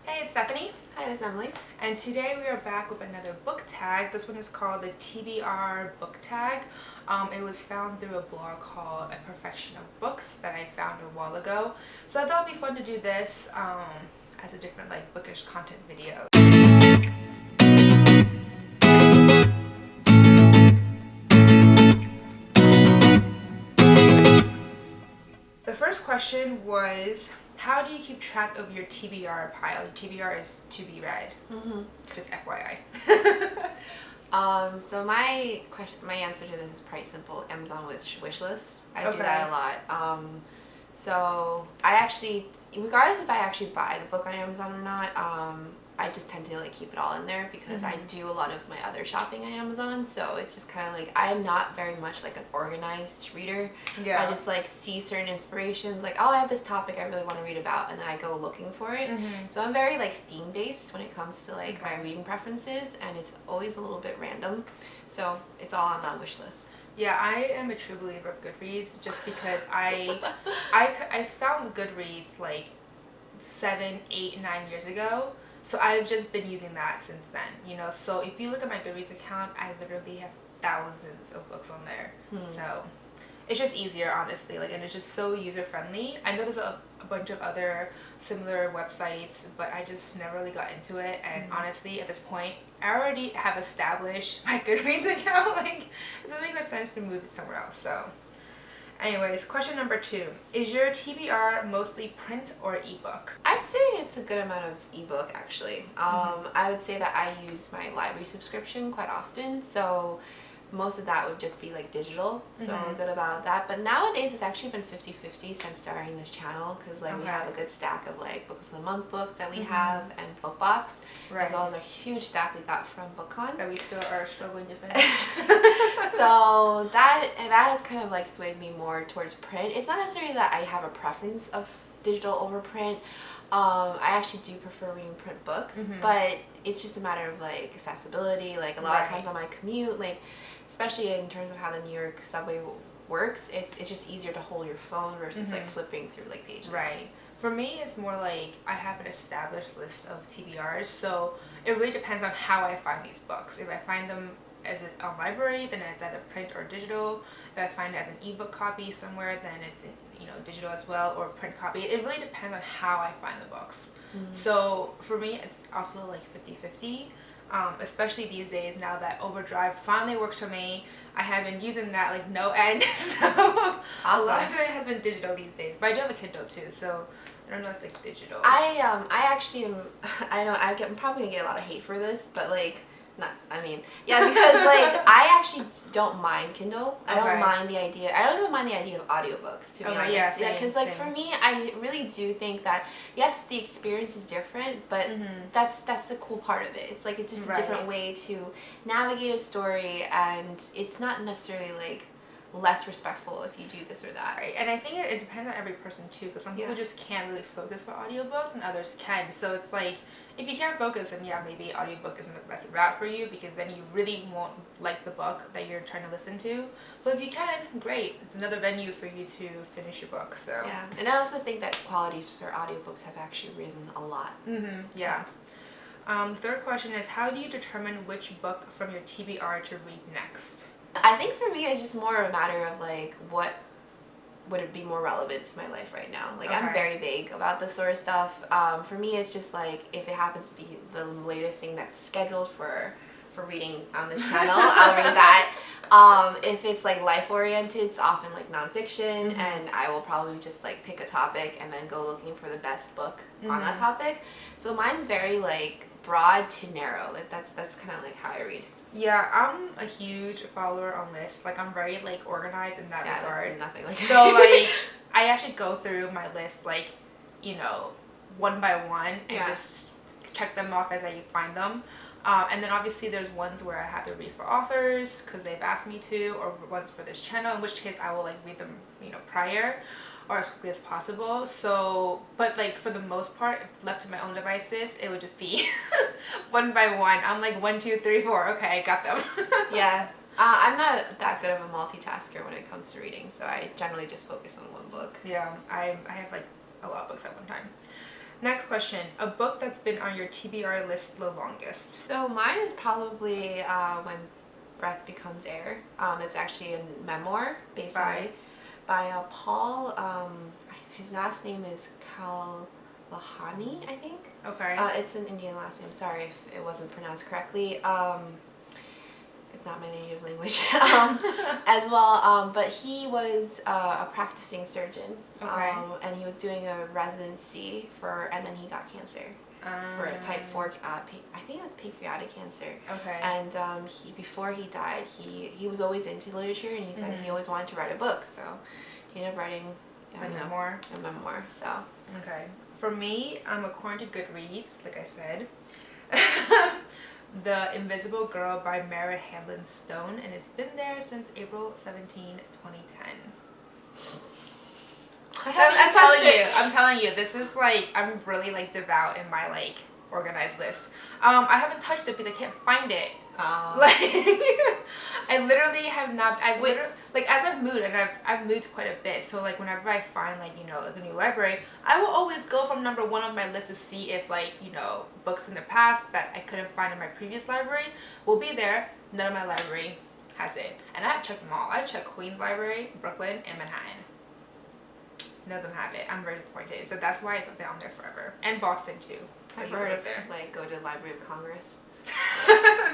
Hey, it's Stephanie. Hi, this is Emily. And today we are back with another book tag. This one is called the TBR Book Tag. It was found through a blog called A Perfection of Books that I found a while ago. So I thought it'd be fun to do this as a different bookish content video. The first question was, how do you keep track of your TBR pile? TBR is to be read. Just FYI. So my answer to this is pretty simple. Amazon wish list. I do that a lot. So I actually, regardless if I actually buy the book on Amazon or not, I just tend to keep it all in there because I do a lot of my other shopping on Amazon. So it's just kind of I am not very much an organized reader. Yeah. I just see certain inspirations, oh, I have this topic I really want to read about, and then I go looking for it. So I'm very theme based when it comes to my reading preferences, and it's always a little bit random. So it's all on that wish list. Yeah, I am a true believer of Goodreads just because I found Goodreads 7, 8, 9 years ago. So I've just been using that since then, So if you look at my Goodreads account, I literally have thousands of books on there. So it's just easier, honestly, and it's just so user friendly. I know there's a bunch of other similar websites, but I just never really got into it. And honestly, at this point, I already have established my Goodreads account. It doesn't make much sense to move to somewhere else. So anyways, question number 2. Is your TBR mostly print or ebook? I'd say it's a good amount of ebook, actually. I would say that I use my library subscription quite often, so most of that would just be digital, so I'm good about that. But nowadays it's actually been 50-50 since starting this channel, because we have a good stack of Book of the Month books that we have, and book box, as well as a huge stack we got from BookCon that we still are struggling to finish. So that has kind of swayed me more towards print. It's not necessarily that I have a preference of digital over print. I actually do prefer reading print books, but it's just a matter of accessibility. A lot of times on my commute, especially in terms of how the New York subway works, it's just easier to hold your phone versus flipping through pages. Right. For me, it's more I have an established list of TBRs, so it really depends on how I find these books. If I find them as a library, then it's either print or digital. If I find it as an ebook copy somewhere, then it's digital as well, or print copy. It really depends on how I find the books. So for me, it's also 50-50. Especially these days, now that Overdrive finally works for me. I have been using that no end, so a lot of it has been digital these days. But I do have a Kindle too, so I don't know if it's digital. I actually am. I know I'm probably gonna get a lot of hate for this, but because I actually don't mind Kindle. I don't mind the idea. I don't even mind the idea of audiobooks, to be honest. Yeah, because for me, I really do think that yes, the experience is different, but that's the cool part of it. It's it's just a different way to navigate a story, and it's not necessarily less respectful if you do this or that. Right, and I think it depends on every person too, because some people just can't really focus for audiobooks and others can. So it's if you can't focus, then maybe audiobook isn't the best route for you, because then you really won't like the book that you're trying to listen to. But if you can, great. It's another venue for you to finish your book. So yeah, and I also think that qualities for audiobooks have actually risen a lot. Yeah. Third question is, how do you determine which book from your TBR to read next? I think for me, it's just more a matter of what would it be more relevant to my life right now. I'm very vague about this sort of stuff. For me, it's just if it happens to be the latest thing that's scheduled for reading on this channel, I'll read that. If it's life oriented, it's often nonfiction, and I will probably just pick a topic and then go looking for the best book on that topic. So mine's very broad to narrow. That's kind of how I read. Yeah, I'm a huge follower on lists. I'm very organized in that regard. That's nothing so I actually go through my list one by one and just check them off as I find them. And then obviously there's ones where I have to read for authors because they've asked me to, or ones for this channel, in which case I will read them prior or as quickly as possible. So but for the most part, if left to my own devices, it would just be one by one. I'm 1, 2, 3, 4, okay, got them. Yeah. I'm not that good of a multitasker when it comes to reading, so I generally just focus on one book. Yeah, I have a lot of books at one time. Next question. A book that's been on your TBR list the longest. So mine is probably When Breath Becomes Air. It's actually a memoir based by Paul. His last name is Kalahani, I think. Okay. It's an Indian last name. Sorry if it wasn't pronounced correctly. It's not my native language as well. But he was a practicing surgeon. Okay. And he was doing a residency and then he got cancer. For type 4, I think it was pancreatic cancer. Okay. And before he died, he was always into literature, and he said he always wanted to write a book. So he ended up writing a memoir. So okay. For me, according to Goodreads, like I said, The Invisible Girl by Mara Handlin Stone, and it's been there since April 17, 2010. I'm telling you, this is like, I'm really like devout in my like organized list. I haven't touched it because I can't find it. Like, I literally have not. Like as I've moved, and I've moved quite a bit. So like whenever I find like like a new library, I will always go from number 1 on my list to see if like books in the past that I couldn't find in my previous library will be there. None of my library has it, and I've checked them all. I've checked Queens Library, Brooklyn, and Manhattan. None of them have it. I'm very disappointed. So that's why it's been on there forever. And Boston too. So I've heard of like go to the Library of Congress.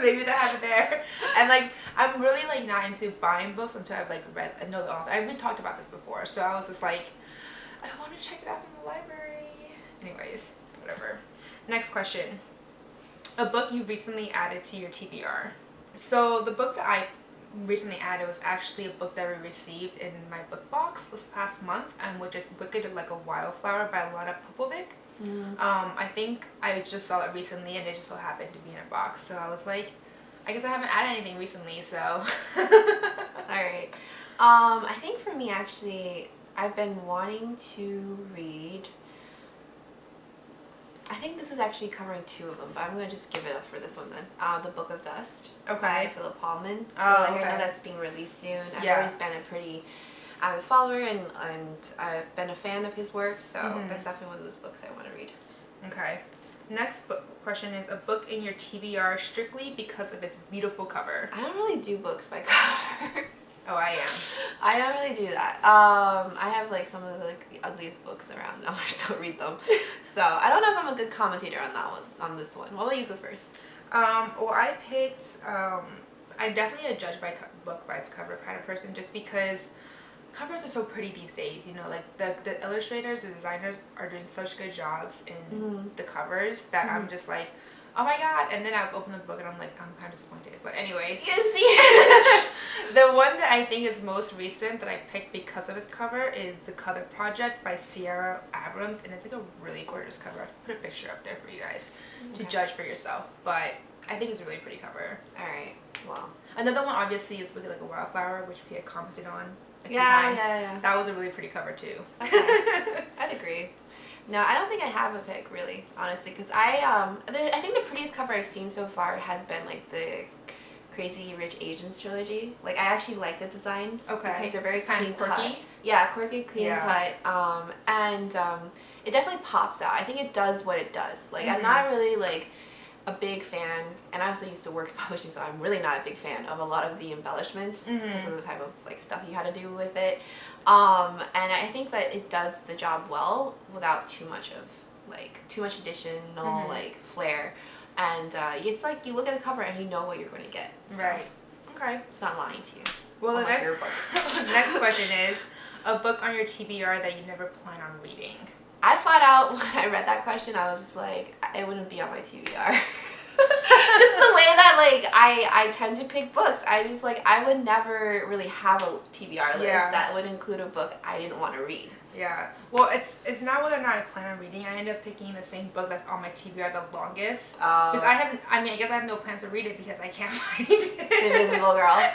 Maybe they have it there. And like I'm really like not into buying books until I've like read and know the author. I've been talked about this before, so I was just like, I want to check it out in the library. Anyways, whatever. Next question. A book you recently added to your TBR. So the book that I recently added was actually a book that we received in my book box this past month, which is Wicked Like a Wildflower by Lana Popovic. I think I just saw it recently and it just so happened to be in a box, so I was like, I guess I haven't added anything recently, so alright. I think for me actually, I've been wanting to read, I think this was actually covering 2 of them, but I'm going to just give it up for this one then. The Book of Dust by Philip Pullman. So I know that's being released soon. I've always been a pretty avid follower and I've been a fan of his work, so that's definitely one of those books I want to read. Okay. Next question is a book in your TBR strictly because of its beautiful cover. I don't really do books by cover. Oh, I am. I don't really do that. I have like some of the ugliest books around now. I just don't read them. So I don't know if I'm a good commentator on that one, on this one. What about you go first? Well, I picked, I'm definitely a judge by book by its cover kind of person, just because covers are so pretty these days, like the illustrators, the designers are doing such good jobs in the covers that I'm just like, oh my god, and then I open the book and I'm like, I'm kind of disappointed. But anyways, the one that I think is most recent that I picked because of its cover is The Color Project by Sierra Abrams, and it's like a really gorgeous cover. I'll put a picture up there for you guys to judge for yourself, but I think it's a really pretty cover. Alright, well. Another one obviously is Wicked Like a Wildflower, which we had commented on a few times. Yeah. That was a really pretty cover too. Okay. I'd agree. No, I don't think I have a pick really, honestly, because I think the prettiest cover I've seen so far has been like the Crazy Rich Asians trilogy. Like I actually like the designs because they're very clean cut. Yeah, quirky, clean cut. And it definitely pops out. I think it does what it does. Like I'm not really like a big fan, and I also used to work in publishing, so I'm really not a big fan of a lot of the embellishments because of the type of like stuff you had to do with it. And I think that it does the job well without too much additional like flair. And it's like you look at the cover and you know what you're going to get. So right. Okay. It's not lying to you. Well, the next question is a book on your TBR that you never plan on reading. I flat out, when I read that question, I was just like, it wouldn't be on my TBR. Just the way that, like, I tend to pick books. I would never really have a TBR list that would include a book I didn't want to read. Yeah. Well, it's not whether or not I plan on reading. I end up picking the same book that's on my TBR the longest. Because I guess I have no plans to read it because I can't find it. The Invisible Girl.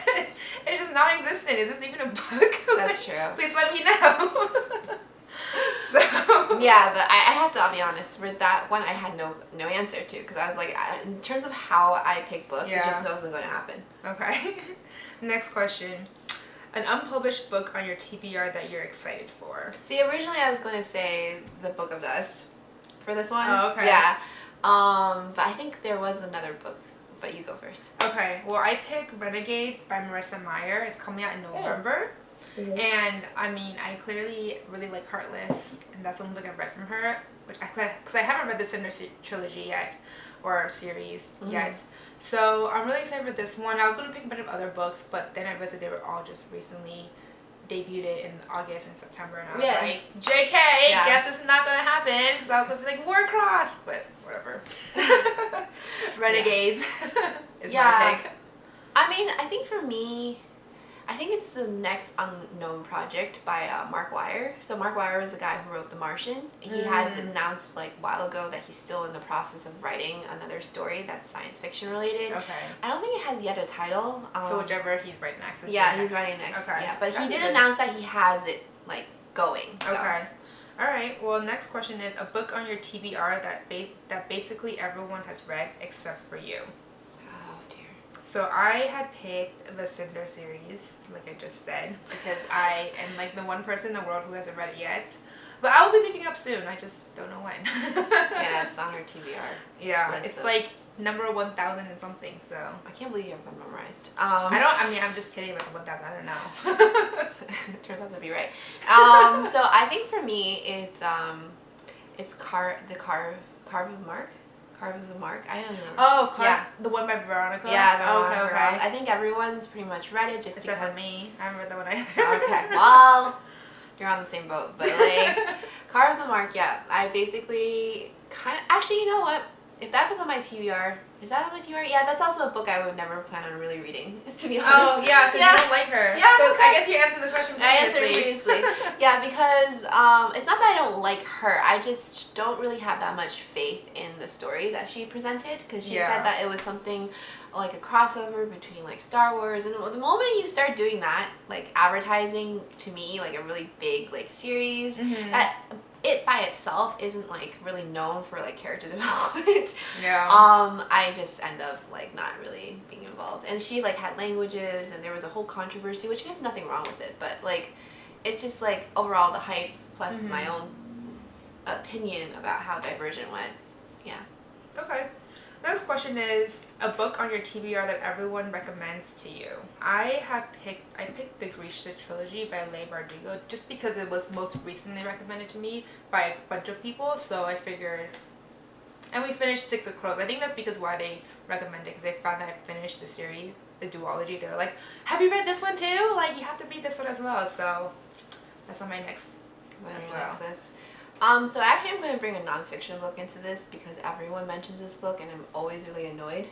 It's just non-existent. Is this even a book? That's true. Please let me know. So yeah, but I have to be honest, with that one I had no answer to, because I was like, in terms of how I pick books, it just wasn't going to happen. Okay. Next question. An unpublished book on your TBR that you're excited for. See, originally I was going to say The Book of Dust, for this one. Oh, okay. Yeah. But I think there was another book, but you go first. Okay. Well, I picked Renegades by Marissa Meyer. It's coming out in November. Mm-hmm. And I mean, I clearly really like Heartless, and that's the only book I've read from her. Because I haven't read the Cinder trilogy yet, or series yet. So I'm really excited for this one. I was going to pick a bunch of other books, but then I realized that they were all just recently debuted in August and September, and I was like, JK, guess it's not going to happen, because I was like, Warcross, but whatever. Renegades is my pick. I mean, I think for me, I think it's the next unknown project by Mark Wire. So Mark Wire was the guy who wrote The Martian. He had announced like a while ago that he's still in the process of writing another story that's science fiction related. Okay. I don't think it has yet a title. So whichever he's writing next. He's writing next. Okay. Yeah, but he did announce that he has it like going. So. Okay. All right. Well, next question is a book on your TBR that basically everyone has read except for you. So I had picked the Cinder series, like I just said, because I am like the one person in the world who hasn't read it yet. But I will be picking it up soon. I just don't know when. Yeah, it's on her TBR. Yeah, it's like number 1,000 and something. So I can't believe you have them memorized. I'm just kidding about the 1,000. I don't know. Turns out to be right. So I think for me, it's Carve of Mark. Carve of the Mark. I don't know. Oh, the one by Veronica? Yeah, okay. I think everyone's pretty much read it just except because. For me. I haven't read that one either. Okay, well, you're on the same boat. But like, Carve of the Mark, yeah. I basically actually, you know what? If that was on my TBR, is that on my TBR? Yeah, that's also a book I would never plan on really reading, to be honest. Oh, yeah, because you don't like her. Yeah, so I guess you answered the question previously. I answered previously. Yeah, because it's not that I don't like her. I just don't really have that much faith in the story that she presented, because she said that it was something like a crossover between like Star Wars, and the moment you start doing that, like advertising to me like a really big like series, that it by itself isn't like really known for like character development. Yeah. I just end up like not really being involved. And she like had languages, and there was a whole controversy, which there's nothing wrong with it, but like it's just like overall the hype plus my own opinion about how Divergent went. Yeah. Okay. Next question is a book on your TBR that everyone recommends to you. I picked the Grisha trilogy by Leigh Bardugo just because it was most recently recommended to me by a bunch of people, so I figured. And we finished Six of Crows. I think that's because why they recommended it, because they found that I finished the series, the duology. They were like, "Have you read this one too? Like you have to read this one as well." So that's on my next as well. So actually I'm going to bring a nonfiction book into this because everyone mentions this book and I'm always really annoyed.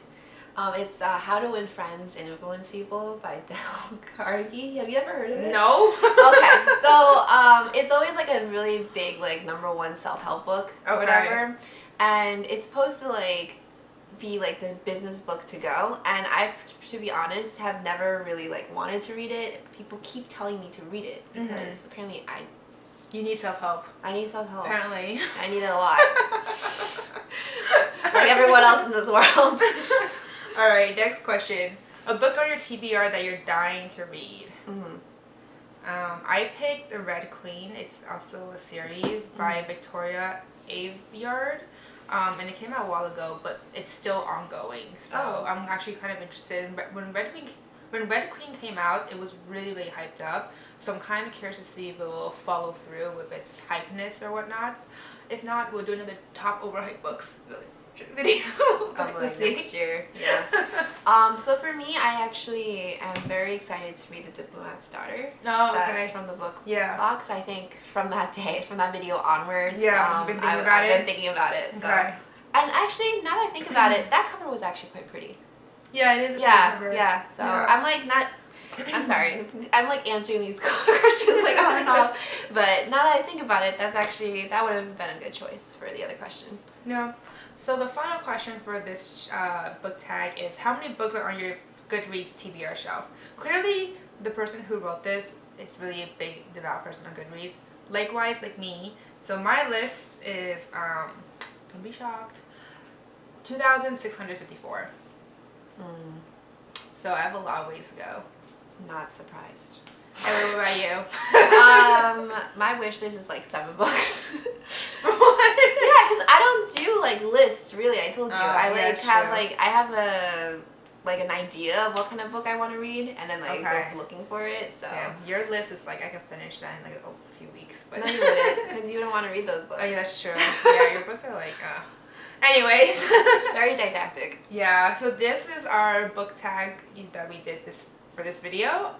It's How to Win Friends and Influence People by Dale Carnegie. Have you ever heard of it? No. Okay, so it's always like a really big like #1 self-help book or whatever, and it's supposed to like be like the business book to go, and I, to be honest, have never really like wanted to read it. People keep telling me to read it because apparently you need self-help. I need self-help. Apparently. I need it a lot. Like everyone else in this world. Alright, next question. A book on your TBR that you're dying to read. I picked The Red Queen. It's also a series by Victoria Aveyard. And it came out a while ago, but it's still ongoing. So I'm actually kind of interested in when Red Queen came out, it was really, really hyped up. So I'm kind of curious to see if it will follow through with its hypeness or whatnot. If not, we'll do another top overhyped books video. Like next year. Yeah. So for me, I actually am very excited to read The Diplomat's Daughter. Oh, okay. That's from the book box. I think from that video onwards. Yeah, you've been thinking about it? I've been thinking about it. So. Okay. And actually, now that I think about it, that cover was actually quite pretty. Yeah, it is a pretty cover. Yeah. So I'm like not. I'm sorry. I'm like answering these questions like on and off. But now that I think about it, that would have been a good choice for the other question. Yeah. So the final question for this book tag is, how many books are on your Goodreads TBR shelf? Clearly, the person who wrote this is really a big, devout person on Goodreads. Likewise, like me. So my list is, don't be shocked, 2,654. So I have a long ways to go. Not surprised. And what about you? My wish list is like 7 books. What? Yeah, because I don't do like lists really. I told you I like have true. like I have an idea of what kind of book I want to read, and then like go looking for it. So yeah, your list is like I can finish that in like a few weeks, but no, you wouldn't, because you don't want to read those books. Oh yeah, that's true. Yeah, your books are like. Anyways, very didactic. Yeah, so this is our book tag that we did for this video.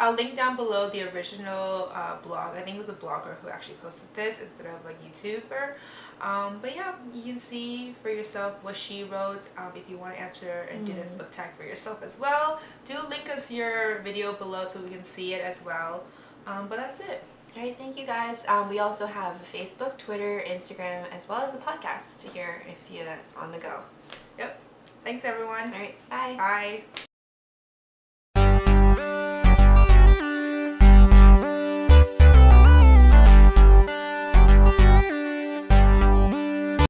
I'll link down below the original blog. I think it was a blogger who actually posted this instead of a YouTuber. But yeah, you can see for yourself what she wrote. If you want to answer and do this book tag for yourself as well, do link us your video below so we can see it as well. But that's it. All right, thank you guys. We also have Facebook, Twitter, Instagram, as well as a podcast to hear if you're on the go. Yep. Thanks, everyone. All right, bye. Bye.